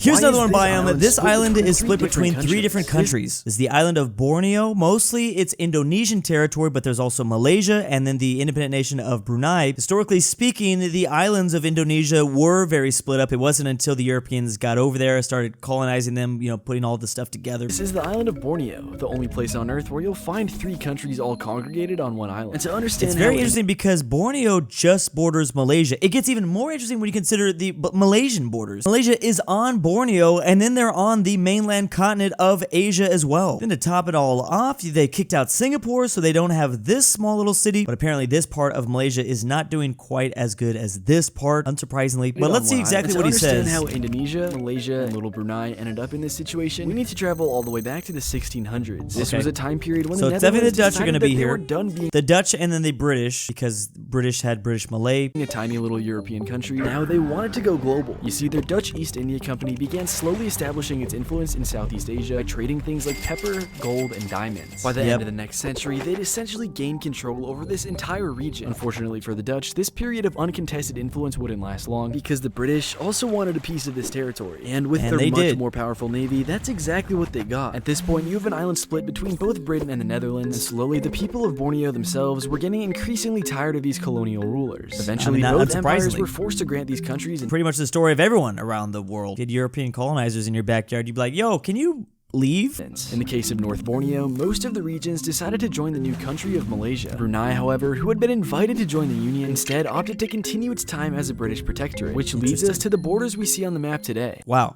Here's another one biome. This island is split between 3 different countries. There's the island of Borneo. Mostly it's Indonesian territory, but there's also Malaysia and then the independent nation of Brunei. Historically speaking, the islands of Indonesia were very split up. It wasn't until the Europeans got over there, started colonizing them, putting all the stuff together. This is the island of Borneo, the only place on Earth where you'll find 3 countries all congregated on one island. And to understand, it's very interesting because Borneo just borders Malaysia. It gets even more interesting when you consider the Malaysian borders. Malaysia is on Borneo, and then they're on the mainland continent of Asia as well. Then to top it all off, they kicked out Singapore, so they don't have this small little city. But apparently this part of Malaysia is not doing quite as good as this part, unsurprisingly. But let's see exactly what he says. To understand how Indonesia, Malaysia, and little Brunei ended up in this situation, we need to travel all the way back to the 1600s. This was a time period when the definitely Netherlands the Dutch are going to be here. Done being the Dutch and then the British, because British had British Malay. A tiny little European country. Now they wanted to go global. You see, their Dutch East India Company began slowly establishing its influence in Southeast Asia by trading things like pepper, gold, and diamonds. By the end of the next century, they'd essentially gained control over this entire region. Unfortunately for the Dutch, this period of uncontested influence wouldn't last long because the British also wanted a piece of this territory. And with their much more powerful navy, that's exactly what they got. At this point, you have an island split between both Britain and the Netherlands, and slowly the people of Borneo themselves were getting increasingly tired of these colonial rulers. Eventually, both empires were forced to grant these countries. Pretty much the story of everyone around the world. Get European colonizers in your backyard, you'd be like, yo, can you leave? In the case of North Borneo, most of the regions decided to join the new country of Malaysia. Brunei, however, who had been invited to join the Union, instead opted to continue its time as a British protectorate, which leads us to the borders we see on the map today. Wow.